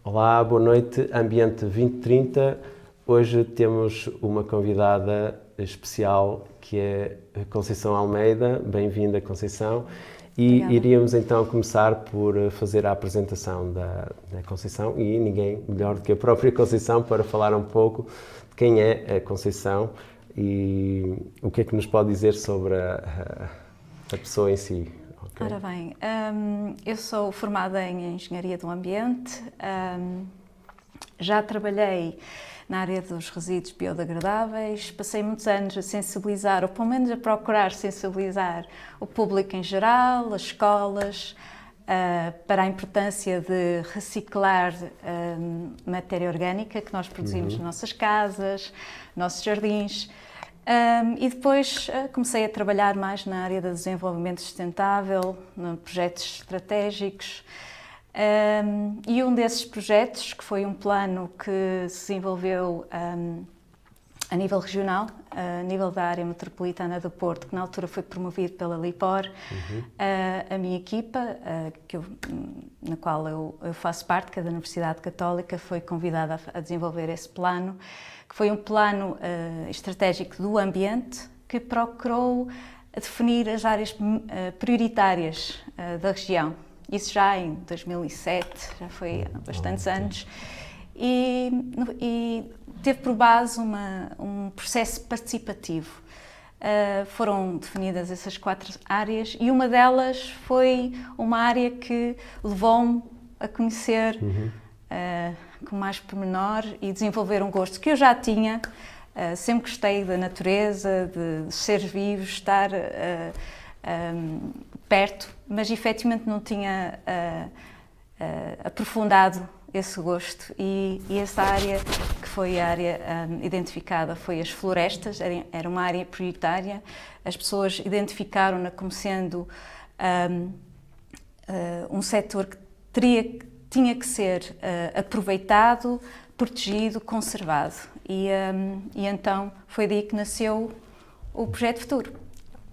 Olá, boa noite, Ambiente 2030. Hoje temos uma convidada especial que é a Conceição Almeida. Bem-vinda, Conceição. E Obrigada. iríamos então começar por fazer a apresentação da Conceição e ninguém melhor do que a própria Conceição para falar um pouco de quem é a Conceição e o que é que nos pode dizer sobre a pessoa em si. Okay? Ora bem, eu sou formada em Engenharia do Ambiente, já trabalhei na área dos resíduos biodegradáveis, passei muitos anos a sensibilizar, ou pelo menos a procurar sensibilizar o público em geral, as escolas, para a importância de reciclar matéria orgânica que nós produzimos nas nossas casas, nossos jardins. E depois comecei a trabalhar mais na área do desenvolvimento sustentável, em projetos estratégicos. E um desses projetos, que foi um plano que se desenvolveu a nível regional, a nível da área metropolitana do Porto, que na altura foi promovido pela LIPOR, a minha equipa, na qual eu faço parte, que é da Universidade Católica, foi convidada a desenvolver esse plano, que foi um plano estratégico do ambiente, que procurou definir as áreas prioritárias da região. Isso já em 2007, já foi há bastantes anos, e teve por base um processo participativo. Foram definidas essas 4 áreas e uma delas foi uma área que levou-me a conhecer com mais pormenor e desenvolver um gosto que eu já tinha. Sempre gostei da natureza, de seres vivos, estar perto, mas efetivamente não tinha aprofundado esse gosto e essa área que foi a área identificada foi as florestas, era uma área prioritária. As pessoas identificaram-na como sendo um setor que tinha que ser aproveitado, protegido, conservado e então foi daí que nasceu o Projeto Futuro.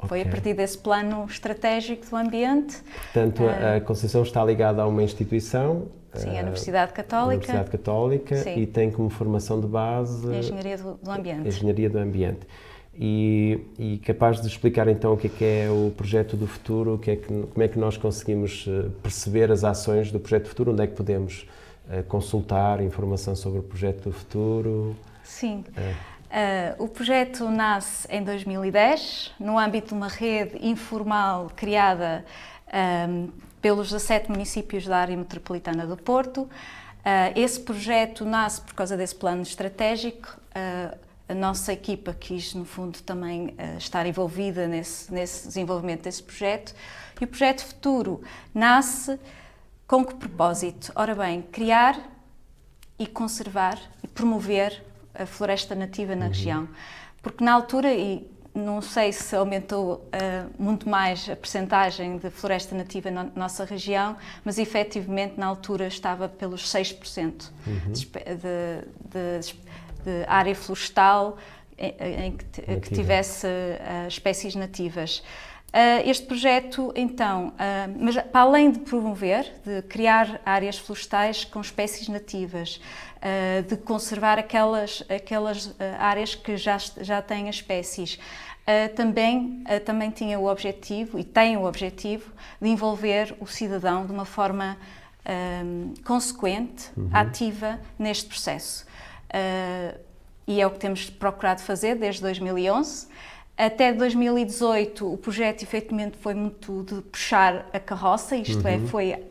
Foi a partir desse plano estratégico do ambiente. Portanto, a Conceição está ligada a uma instituição. Sim, a Universidade Católica. A Universidade Católica. Sim. E tem como formação de base... Engenharia do Ambiente. Engenharia do Ambiente. E capaz de explicar então o que é o Projeto do Futuro, como é que nós conseguimos perceber as ações do Projeto do Futuro, onde é que podemos consultar informação sobre o Projeto do Futuro? Sim. O projeto nasce em 2010, no âmbito de uma rede informal criada pelos 17 municípios da área metropolitana do Porto. Esse projeto nasce por causa desse plano estratégico. A nossa equipa quis, no fundo, também estar envolvida nesse desenvolvimento desse projeto. E o Projeto Futuro nasce com que propósito? Ora bem, criar e conservar e promover a floresta nativa na região, porque na altura, e não sei se aumentou muito mais a percentagem de floresta nativa na nossa região, mas efetivamente na altura estava pelos 6% de área florestal em que tivesse espécies nativas. Este projeto, então, mas para além de promover, de criar áreas florestais com espécies nativas, de conservar aquelas áreas que já têm as espécies, também tinha o objetivo, e tem o objetivo, de envolver o cidadão de uma forma consequente, ativa, neste processo. E é o que temos procurado fazer desde 2011. Até 2018 o projeto efetivamente foi muito de puxar a carroça, isto é,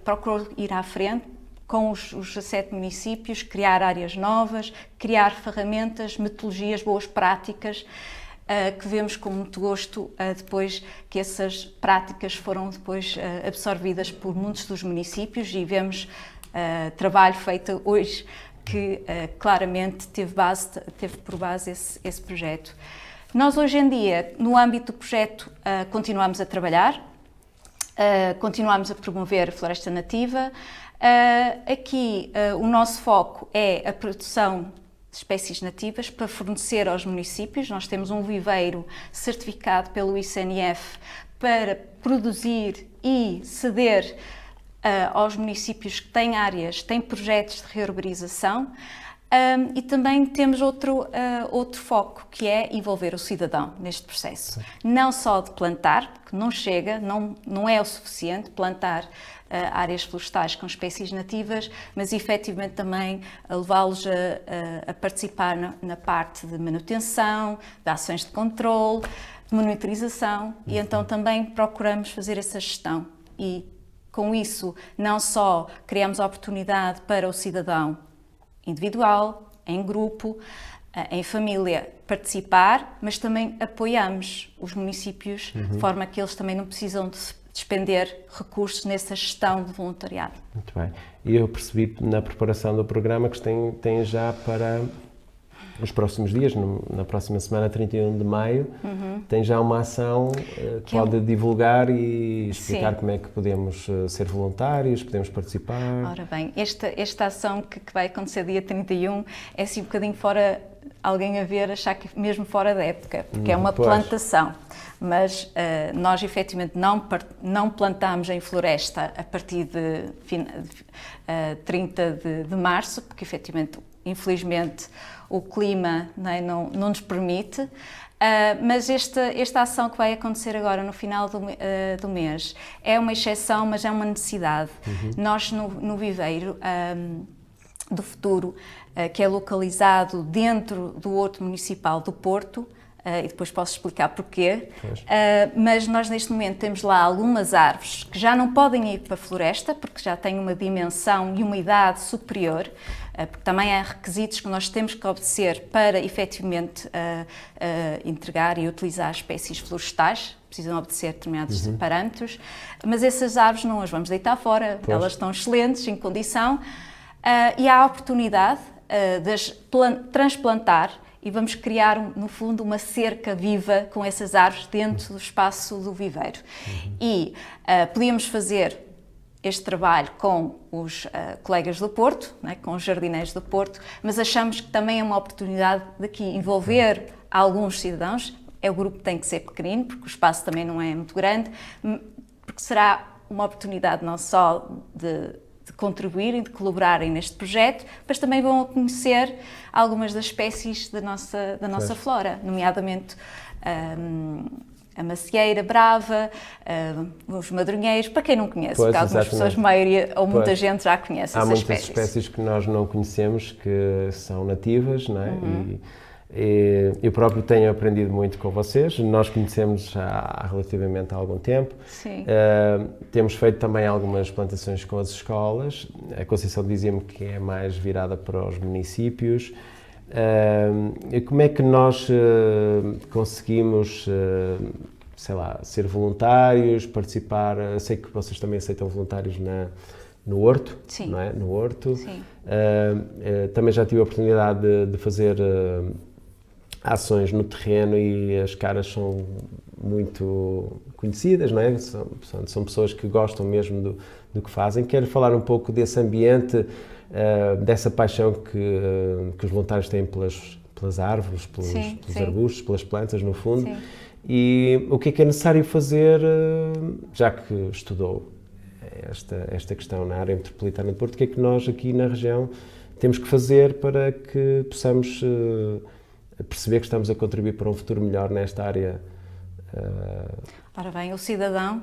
procurou ir à frente com os 17 municípios, criar áreas novas, criar ferramentas, metodologias, boas práticas, que vemos com muito gosto depois que essas práticas foram depois absorvidas por muitos dos municípios e vemos trabalho feito hoje que claramente teve por base esse projeto. Nós hoje em dia, no âmbito do projeto, continuamos a trabalhar, continuamos a promover a floresta nativa. Aqui o nosso foco é a produção de espécies nativas para fornecer aos municípios. Nós temos um viveiro certificado pelo ICNF para produzir e ceder aos municípios que têm áreas, têm projetos de rearborização. E também temos outro foco, que é envolver o cidadão neste processo. Não só de plantar, porque não chega, não é o suficiente plantar áreas florestais com espécies nativas, mas efetivamente também levá-los a participar na parte de manutenção, de ações de controle, de monitorização, e então também procuramos fazer essa gestão. E com isso não só criamos a oportunidade para o cidadão individual, em grupo, em família, participar, mas também apoiamos os municípios de forma que eles também não precisam de despender recursos nessa gestão de voluntariado. Muito bem. E eu percebi na preparação do programa que tem já para os próximos dias, na próxima semana, 31 de maio, tem já uma ação que pode divulgar e explicar como é que podemos ser voluntários, podemos participar. Ora bem, esta ação que vai acontecer dia 31 é assim um bocadinho fora, alguém a ver, achar que mesmo fora da época, porque é uma plantação. Mas nós efetivamente não plantamos em floresta a partir de 30 de março, porque efetivamente, infelizmente, o clima não nos permite, mas esta ação que vai acontecer agora no final do mês é uma exceção, mas é uma necessidade. Nós no Viveiro do Futuro, que é localizado dentro do Horto Municipal do Porto, e depois posso explicar porquê, mas nós neste momento temos lá algumas árvores que já não podem ir para a floresta, porque já têm uma dimensão e uma idade superior, porque também há requisitos que nós temos que obedecer para efetivamente entregar e utilizar espécies florestais, precisam obedecer determinados parâmetros, mas essas árvores não as vamos deitar fora, elas estão excelentes, em condição, e há a oportunidade de as transplantar e vamos criar, no fundo, uma cerca viva com essas árvores dentro do espaço do viveiro. E podíamos fazer este trabalho com os colegas do Porto, né, com os jardineiros do Porto, mas achamos que também é uma oportunidade de aqui envolver alguns cidadãos. O grupo tem que ser pequenino, porque o espaço também não é muito grande, porque será uma oportunidade não só de contribuírem, de colaborarem neste projeto, mas também vão conhecer algumas das espécies da nossa flora, nomeadamente a macieira brava, os madronheiros, para quem não conhece, porque algumas pessoas, maioria ou muita gente já conhece essas espécies. Há muitas espécies que nós não conhecemos, que são nativas, não é? Eu próprio tenho aprendido muito com vocês, nós conhecemos há relativamente algum tempo. Temos feito também algumas plantações com as escolas. A Conceição dizia-me que é mais virada para os municípios. Como é que nós conseguimos, sei lá, ser voluntários, participar? Sei que vocês também aceitam voluntários no Horto, não é? No Horto. Também já tive a oportunidade de fazer ações no terreno e as caras são muito conhecidas, não é? São pessoas que gostam mesmo do que fazem. Quero falar um pouco desse ambiente, dessa paixão que os voluntários têm pelas árvores, pelos arbustos, pelas plantas, no fundo. E o que é necessário fazer, já que estudou esta questão na área metropolitana de Porto, o que é que nós aqui na região temos que fazer para que possamos perceber que estamos a contribuir para um futuro melhor nesta área? Ora bem, o cidadão,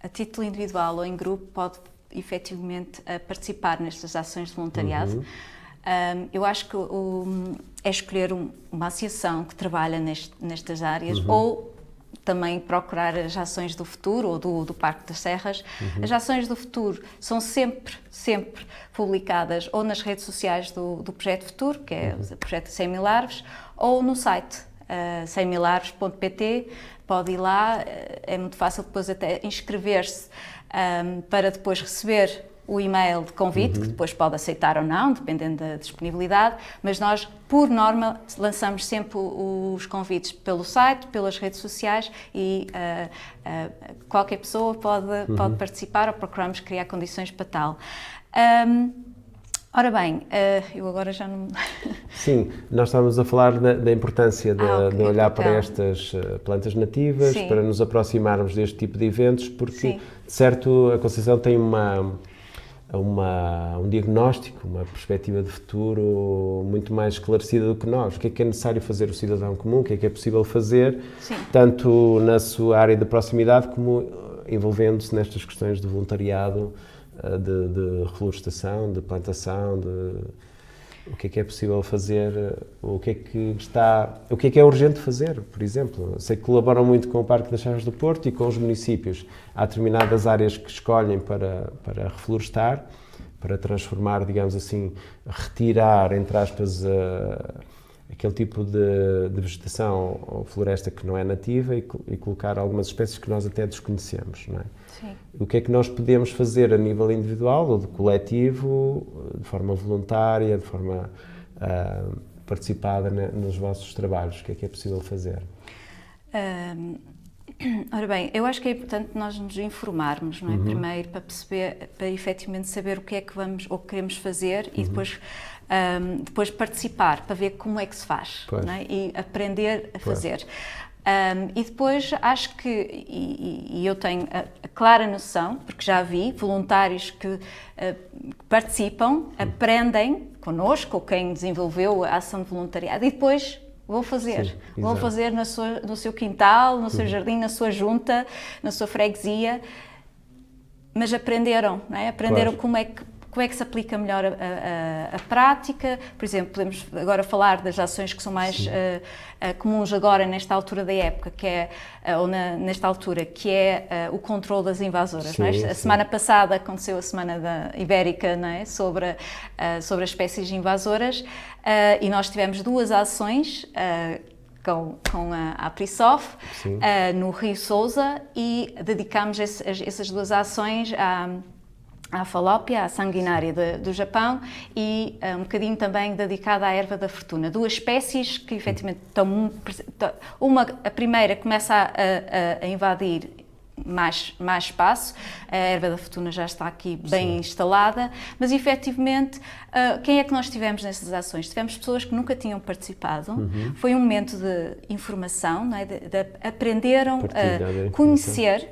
a título individual ou em grupo, pode efetivamente participar nestas ações de voluntariado. Eu acho que é escolher uma associação que trabalha nestas áreas ou também procurar as ações do futuro ou do Parque das Serras. As ações do futuro são sempre publicadas ou nas redes sociais do Projeto Futuro, que é o projeto de 100.000 árvores, ou no site 100.000arvores.pt. Pode ir lá, é muito fácil depois até inscrever-se para depois receber o e-mail de convite, que depois pode aceitar ou não, dependendo da disponibilidade, mas nós, por norma, lançamos sempre os convites pelo site, pelas redes sociais e qualquer pessoa pode participar ou procuramos criar condições para tal. Ora bem, eu agora já não... Sim, nós estávamos a falar da importância de olhar para estas plantas nativas, para nos aproximarmos deste tipo de eventos, porque, de certo, a Conceição tem um diagnóstico, uma perspectiva de futuro muito mais esclarecida do que nós. O que é necessário fazer o cidadão comum, o que é possível fazer, Sim. tanto na sua área de proximidade como envolvendo-se nestas questões de voluntariado, de reflorestação, de plantação, o que é possível fazer, o que é urgente fazer, por exemplo. Sei que colaboram muito com o Parque das Chaves do Porto e com os municípios. Há determinadas áreas que escolhem para reflorestar, para transformar, digamos assim, retirar, entre aspas, aquele tipo de vegetação ou floresta que não é nativa e colocar algumas espécies que nós até desconhecemos, não é? Sim. O que é que nós podemos fazer a nível individual ou de coletivo, de forma voluntária, de forma participada nos vossos trabalhos? O que é possível fazer? Ora bem, eu acho que é importante nós nos informarmos, não é? Primeiro, para perceber, para efetivamente saber o que é que vamos ou queremos fazer e depois participar, para ver como é que se faz, não é? E aprender a fazer. E depois acho que, e eu tenho a clara noção, porque já vi voluntários que participam, aprendem connosco, ou quem desenvolveu a ação de voluntariado, e depois vão fazer. Sim, vão fazer no seu quintal, no seu jardim, na sua junta, na sua freguesia, mas aprenderam, não é? Aprenderam como é que se aplica melhor a prática. Por exemplo, podemos agora falar das ações que são mais comuns agora nesta altura da época, que é, nesta altura, que é o controle das invasoras. Sim, não é? A semana passada aconteceu a Semana Ibérica, não é? sobre as espécies invasoras, e nós tivemos 2 ações com a APRISOF no Rio Sousa, e dedicámos essas 2 ações à falópia, à sanguinária do Japão, e um bocadinho também dedicada à erva da fortuna. 2 espécies que efetivamente a primeira começa a invadir mais espaço, a erva da fortuna já está aqui bem instalada, mas efetivamente quem é que nós tivemos nessas ações? Tivemos pessoas que nunca tinham participado, foi um momento de informação, não é? de aprenderam a conhecer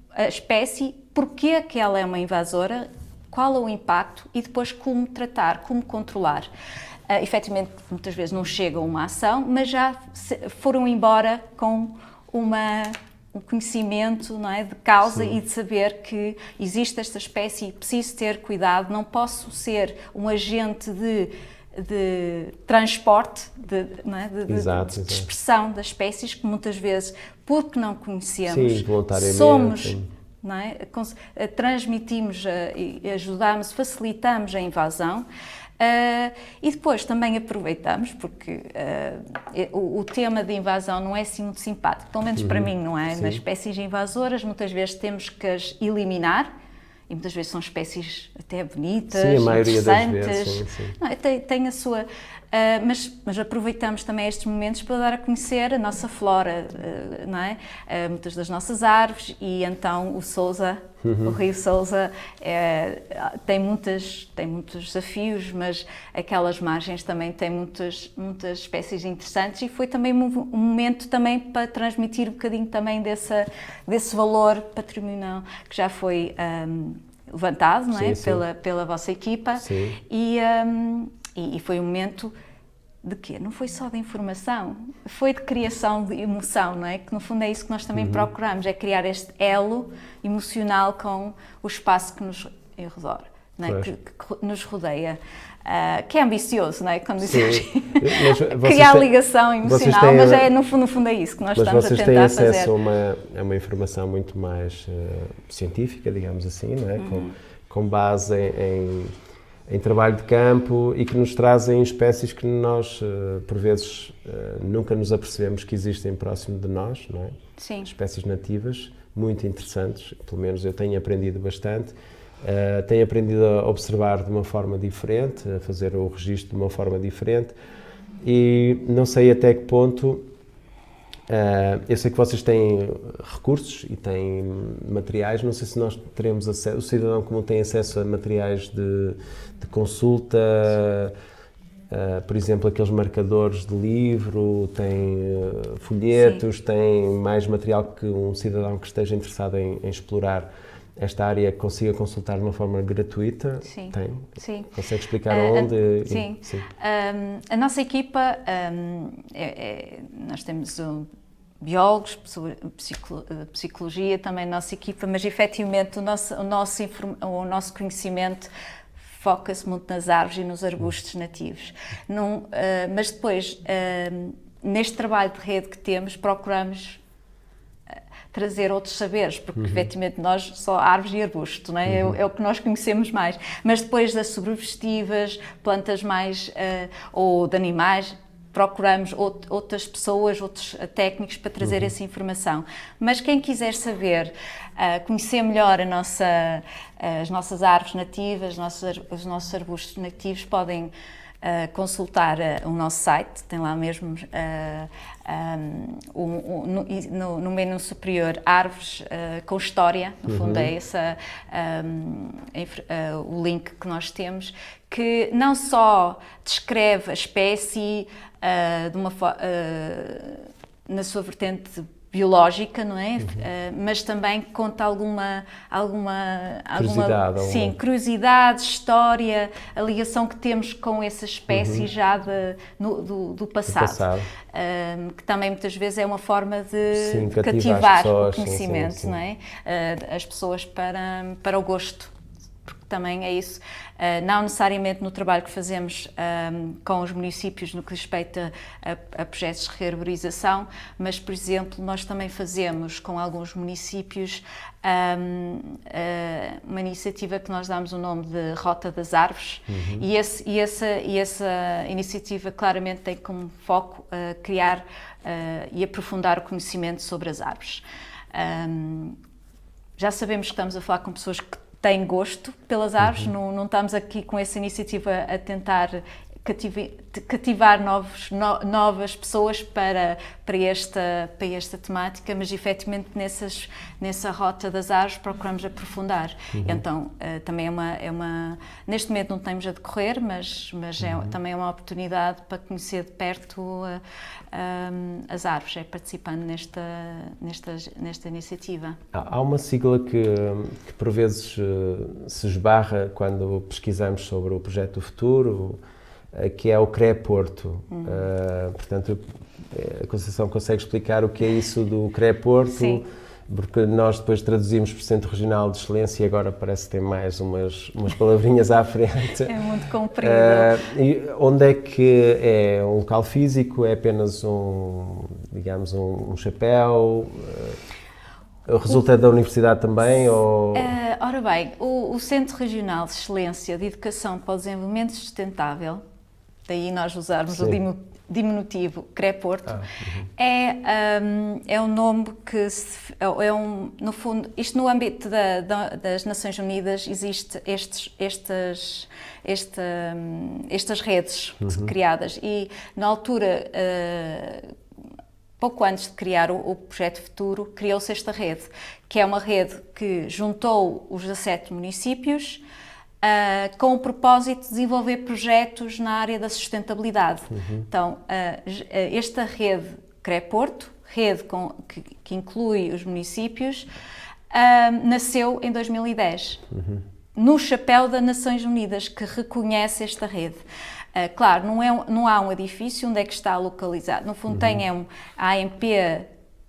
a espécie, porque é que ela é uma invasora, qual é o impacto e depois como tratar, como controlar. Efetivamente, muitas vezes não chega a uma ação, mas já foram embora com um conhecimento, não é, de causa e de saber que existe esta espécie e preciso ter cuidado, não posso ser um agente de transporte, de dispersão das espécies, que muitas vezes, porque não conhecemos, somos... Não é? Transmitimos e ajudamos, facilitamos a invasão, e depois também aproveitamos, porque o tema de invasão não é assim muito simpático, pelo menos para mim não é. Nas espécies invasoras muitas vezes temos que as eliminar, e muitas vezes são espécies até bonitas, sim, a maioria interessantes, das vezes, sim. Não é? Tem a sua... mas aproveitamos também estes momentos para dar a conhecer a nossa flora, não é? Muitas das nossas árvores, e então o Sousa, o Rio Sousa, tem muitos desafios, mas aquelas margens também têm muitas espécies interessantes, e foi também um momento também para transmitir um bocadinho também desse valor patrimonial que já foi levantado, não é? Pela vossa equipa. Sim. E foi um momento de quê? Não foi só de informação, foi de criação de emoção, não é? Que no fundo é isso que nós também procuramos, é criar este elo emocional com o espaço que nos enredor, não é? Que nos rodeia. Que é ambicioso, não é? Quando dizemos criar ligação emocional, mas no fundo é isso que nós estamos a tentar fazer. Mas vocês têm acesso a uma informação muito mais científica, digamos assim, não é? Com base em trabalho de campo, e que nos trazem espécies que nós, por vezes, nunca nos apercebemos que existem próximo de nós, não é? Sim. Espécies nativas, muito interessantes, pelo menos eu tenho aprendido bastante. Tenho aprendido a observar de uma forma diferente, a fazer o registro de uma forma diferente, e não sei até que ponto... eu sei que vocês têm recursos e têm materiais, não sei se nós teremos acesso, o cidadão comum tem acesso a materiais de consulta, por exemplo, aqueles marcadores de livro, tem folhetos, Sim. tem mais material que um cidadão que esteja interessado em explorar esta área consiga consultar de uma forma gratuita? Sim. Tem? Sim. Consegue explicar onde? Sim. Sim. A nossa equipa, nós temos biólogos, psicologia também na nossa equipa, mas efetivamente o nosso conhecimento foca-se muito nas árvores e nos arbustos nativos. Mas depois, neste trabalho de rede que temos, procuramos trazer outros saberes, porque efetivamente nós só árvores e arbustos, não é? É o que nós conhecemos mais. Mas depois das sobrevestivas, plantas mais, ou de animais, procuramos outras pessoas, outros técnicos para trazer essa informação. Mas quem quiser saber, conhecer melhor as nossas árvores nativas, os nossos arbustos nativos, podem consultar o nosso site, tem lá mesmo no menu superior árvores com história, no fundo é esse o link que nós temos, que não só descreve a espécie na sua vertente biológica, não é? Mas também conta alguma curiosidade, história, a ligação que temos com essa espécie já do passado. Que também muitas vezes é uma forma de cativar o conhecimento, não é? As pessoas para o gosto. Porque também é isso, não necessariamente no trabalho que fazemos com os municípios no que respeita a projetos de rearborização, mas, por exemplo, nós também fazemos com alguns municípios uma iniciativa que nós damos o nome de Rota das Árvores, e essa iniciativa claramente tem como foco criar e aprofundar o conhecimento sobre as árvores. Já sabemos que estamos a falar com pessoas que têm gosto pelas árvores, não estamos aqui com essa iniciativa a tentar cativar novas pessoas para esta temática, mas efetivamente nessa rota das árvores procuramos aprofundar. Então também neste momento não temos a decorrer, mas também é uma oportunidade para conhecer de perto as árvores, participando nesta iniciativa. Há uma sigla que por vezes se esbarra quando pesquisamos sobre o projeto do futuro, que é o CREA-Porto. Portanto, a Conceição consegue explicar o que é isso do CREA-Porto? Sim. Porque nós depois traduzimos por Centro Regional de Excelência e agora parece que tem mais umas palavrinhas à frente. É muito comprido. E onde é que é um local físico? É apenas digamos, um chapéu? Resulta da universidade também? Ora bem, o Centro Regional de Excelência de Educação para o Desenvolvimento Sustentável, daí nós usarmos o diminutivo CREA-Porto, é um nome que, no fundo, isto no âmbito das Nações Unidas, existe estas redes criadas, e na altura, pouco antes de criar o Projeto Futuro, criou-se esta rede, que é uma rede que juntou os 17 municípios com o propósito de desenvolver projetos na área da sustentabilidade. Então, esta rede CREA-Porto, rede que inclui os municípios, nasceu em 2010, no chapéu das Nações Unidas, que reconhece esta rede. Claro, não há um edifício onde é que está localizado. No fundo, a AMP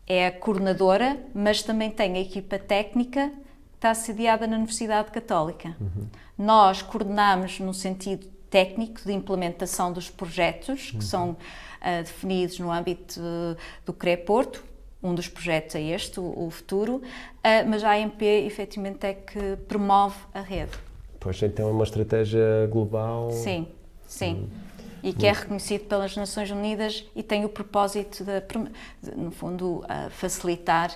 é a coordenadora, mas também tem a equipa técnica que está sediada na Universidade Católica. Nós coordenamos no sentido técnico de implementação dos projetos que são definidos no âmbito do CREA-Porto. Um dos projetos é este, o Futuro, mas a AMP efetivamente é que promove a rede. Pois, então é uma estratégia global. Sim. E que é reconhecido pelas Nações Unidas e tem o propósito de no fundo, facilitar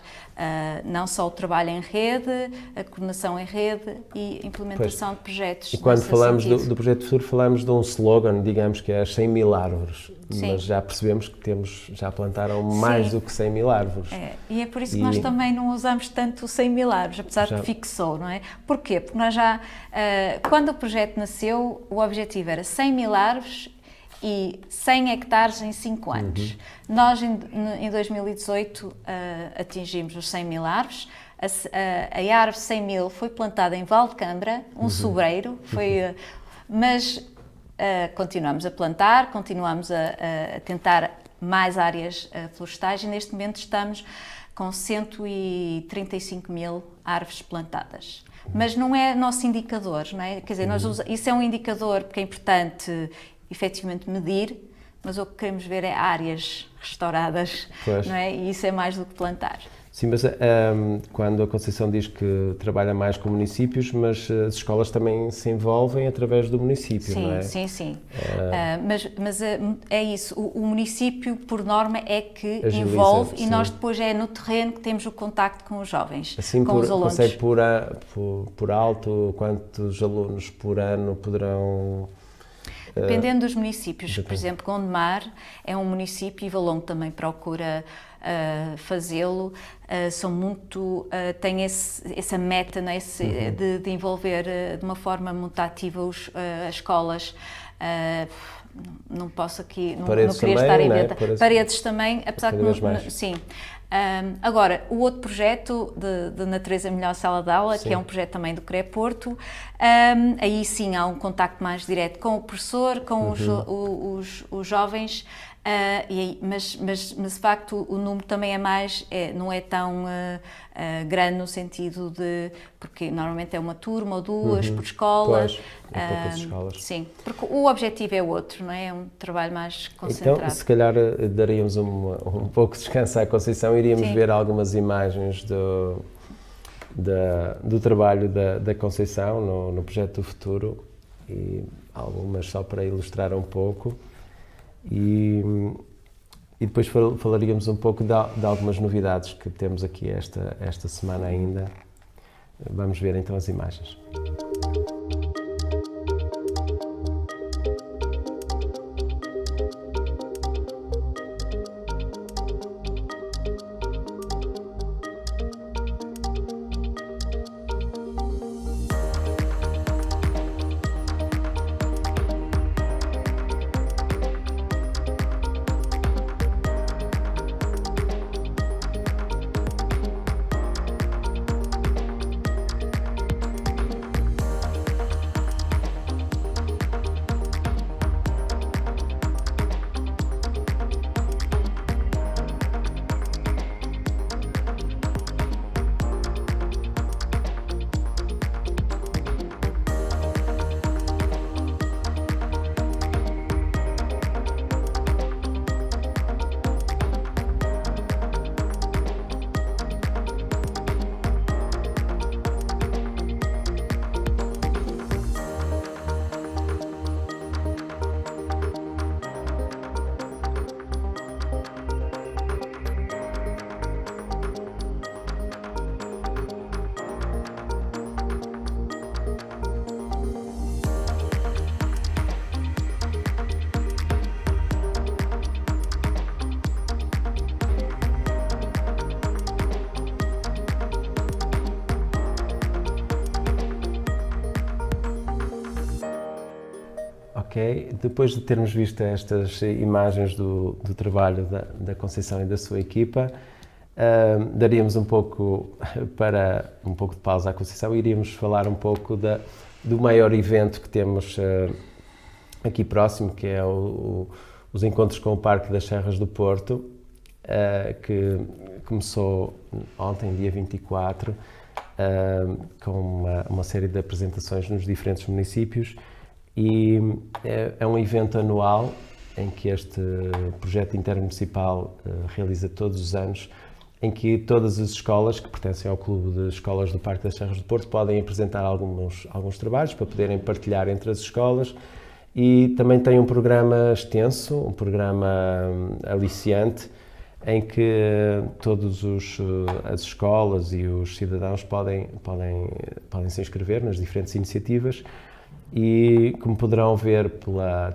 não só o trabalho em rede, a coordenação em rede e a implementação de projetos. E quando falamos do Projeto Futuro, falamos de um slogan, digamos que é as 100 mil árvores, mas já percebemos que já plantaram mais do que 100 mil árvores. E é por isso que nós também não usamos tanto o 100 mil árvores, apesar de que fixou, não é? Porquê? Porque nós quando o projeto nasceu, o objetivo era 100 mil árvores e 100 hectares em 5 anos. Nós, em 2018, atingimos os 100 mil árvores. A árvore 100 mil foi plantada em Valdecambra, um sobreiro, mas continuamos a plantar, continuamos a tentar mais áreas florestais e neste momento estamos com 135 mil árvores plantadas. Mas não é nosso indicador, não é? Quer dizer, isso é um indicador porque é importante efetivamente medir, mas o que queremos ver é áreas restauradas, não é? E isso é mais do que plantar. Sim, mas quando a Conceição diz que trabalha mais com municípios, mas as escolas também se envolvem através do município, sim, não é? Sim. Mas é isso, o município, por norma, é que Agiliza, envolve sim. E nós depois é no terreno que temos o contacto com os jovens, assim, com os alunos. Consegue por alto quantos alunos por ano poderão... Dependendo dos municípios, por exemplo, Gondomar é um município e Valongo também procura fazê-lo, são muito, têm essa meta, não é? De envolver de uma forma muito ativa as escolas. Não posso aqui, não queria estar a inventar. Paredes também, apesar que sim. Agora, o outro projeto de Natureza Melhor Sala de Aula, sim, que é um projeto também do CREA Porto, aí sim há um contacto mais direto com o professor, com os jovens, mas de facto o número também não é tão grande no sentido de, porque normalmente é uma turma ou duas por escola. Pois, é poucas escolas. Sim, porque o objetivo é outro, não é? É um trabalho mais concentrado. Então, se calhar daríamos um pouco de descanso à Conceição, iríamos ver algumas imagens do trabalho da Conceição no projeto do futuro, e algumas só para ilustrar um pouco. E depois falaríamos um pouco de algumas novidades que temos aqui esta semana ainda. Vamos ver então as imagens. Depois de termos visto estas imagens do trabalho da Conceição e da sua equipa, daríamos um pouco de pausa à Conceição e iríamos falar um pouco do maior evento que temos aqui próximo, que é os encontros com o Parque das Serras do Porto, que começou ontem, dia 24, com uma série de apresentações nos diferentes municípios. E é um evento anual em que este projeto intermunicipal realiza todos os anos, em que todas as escolas que pertencem ao Clube de Escolas do Parque das Serras do Porto podem apresentar alguns trabalhos para poderem partilhar entre as escolas, e também tem um programa extenso, um programa aliciante, em que todas as escolas e os cidadãos podem se inscrever nas diferentes iniciativas. E, como poderão ver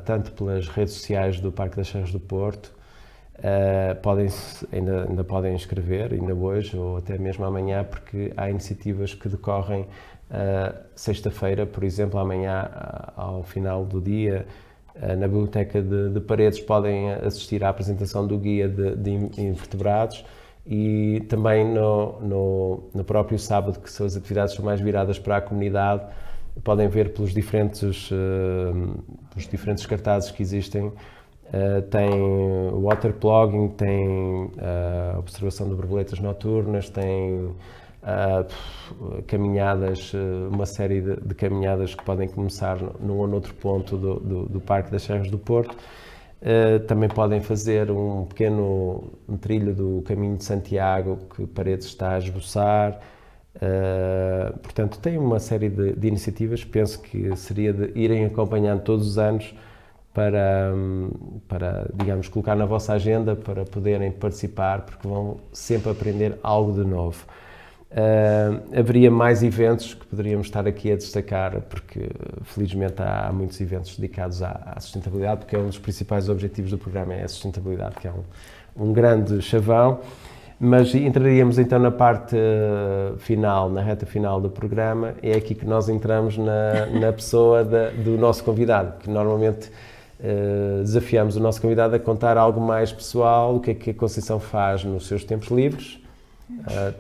tanto pelas redes sociais do Parque das Serras do Porto, ainda podem inscrever, ainda hoje ou até mesmo amanhã, porque há iniciativas que decorrem sexta-feira, por exemplo, amanhã, ao final do dia, Na Biblioteca de Paredes podem assistir à apresentação do Guia de Invertebrados e também no próprio sábado, que as atividades são mais viradas para a comunidade, podem ver pelos diferentes cartazes que existem. Tem waterplogging, tem observação de borboletas noturnas, tem caminhadas, uma série de caminhadas que podem começar num ou noutro ponto do Parque das Serras do Porto. Também podem fazer um pequeno trilho do Caminho de Santiago que Paredes está a esboçar. Portanto, tem uma série de iniciativas. Penso que seria de irem acompanhando todos os anos para, digamos, colocar na vossa agenda para poderem participar, porque vão sempre aprender algo de novo. Haveria mais eventos que poderíamos estar aqui a destacar, porque felizmente há muitos eventos dedicados à sustentabilidade, porque é um dos principais objetivos do programa, é a sustentabilidade, que é um grande chavão. Mas entraríamos então na parte final, na reta final do programa. É aqui que nós entramos na pessoa do nosso convidado, que normalmente desafiamos o nosso convidado a contar algo mais pessoal, o que é que a Conceição faz nos seus tempos livres.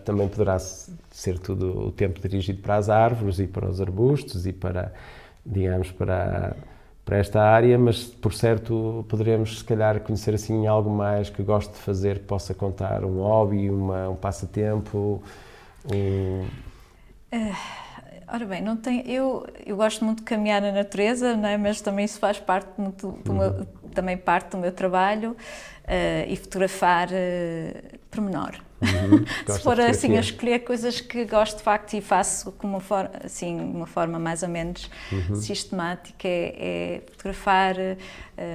Também poderá ser tudo o tempo dirigido para as árvores e para os arbustos e para, digamos, para esta área, mas por certo poderemos se calhar conhecer assim algo mais que goste de fazer, que possa contar, um hobby, um passatempo. Ora bem, não tem, eu gosto muito de caminhar na natureza, não é? Mas também isso faz parte também parte do meu trabalho, e fotografar pormenor. Se for assim a escolher coisas que gosto de facto e faço com uma forma mais ou menos sistemática, é fotografar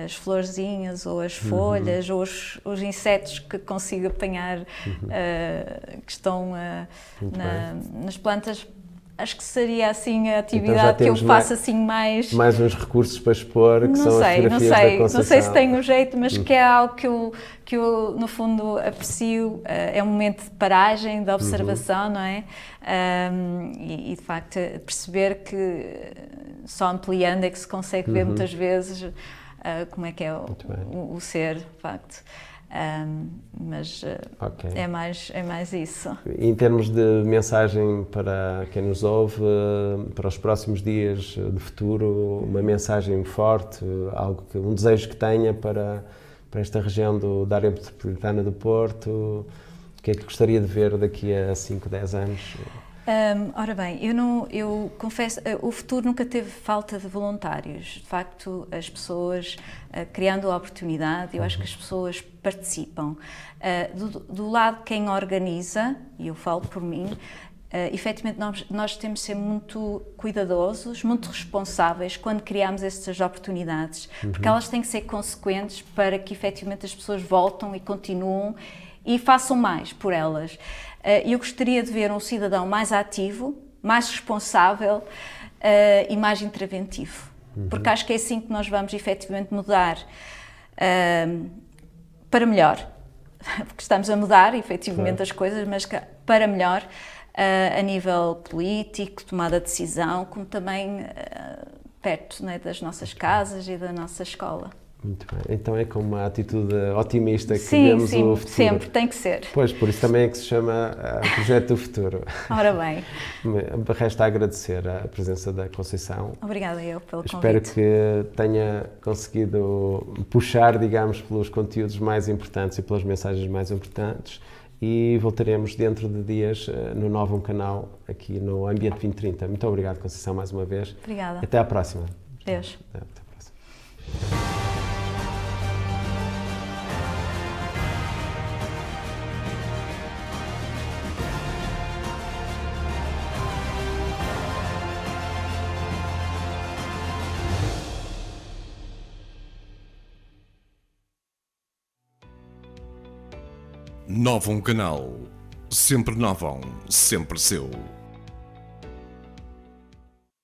as florzinhas ou as folhas ou os insetos que consigo apanhar, que estão nas plantas. Acho que seria assim a atividade então que eu faço assim mais... Mais uns recursos para expor, que são as fotografias da Conceição. Não sei se tenho jeito, mas que é algo que eu no fundo aprecio. É um momento de paragem, de observação, não é? E de facto perceber que só ampliando é que se consegue ver muitas vezes como é que é o ser, de facto. Mas okay. é mais isso. Em termos de mensagem para quem nos ouve, para os próximos dias de futuro, uma mensagem forte, um desejo que tenha para esta região da área metropolitana do Porto, o que é que gostaria de ver daqui a 5, 10 anos? Ora bem, eu confesso, o futuro nunca teve falta de voluntários. De facto, as pessoas, criando a oportunidade, eu acho que as pessoas participam. Do lado de quem organiza, e eu falo por mim, efetivamente nós temos de ser muito cuidadosos, muito responsáveis quando criamos estas oportunidades, porque elas têm que ser consequentes para que efetivamente as pessoas voltam e continuam e façam mais por elas. Eu gostaria de ver um cidadão mais ativo, mais responsável e mais interventivo, porque acho que é assim que nós vamos efetivamente mudar para melhor, porque estamos a mudar efetivamente as coisas, mas para melhor a nível político, tomada de decisão, como também perto, né, das nossas casas e da nossa escola. Muito bem. Então é com uma atitude otimista que vemos o futuro. Sim, sempre, tem que ser. Pois, por isso também é que se chama Projeto do Futuro. Ora bem. Resta agradecer a presença da Conceição. Obrigada eu pelo convite. Espero que tenha conseguido puxar, digamos, pelos conteúdos mais importantes e pelas mensagens mais importantes e voltaremos dentro de dias no Novo Canal, aqui no Ambiente 2030. Muito obrigado, Conceição, mais uma vez. Obrigada. Até à próxima. Deus. Até à próxima. Novo Canal. Sempre Novão, sempre seu.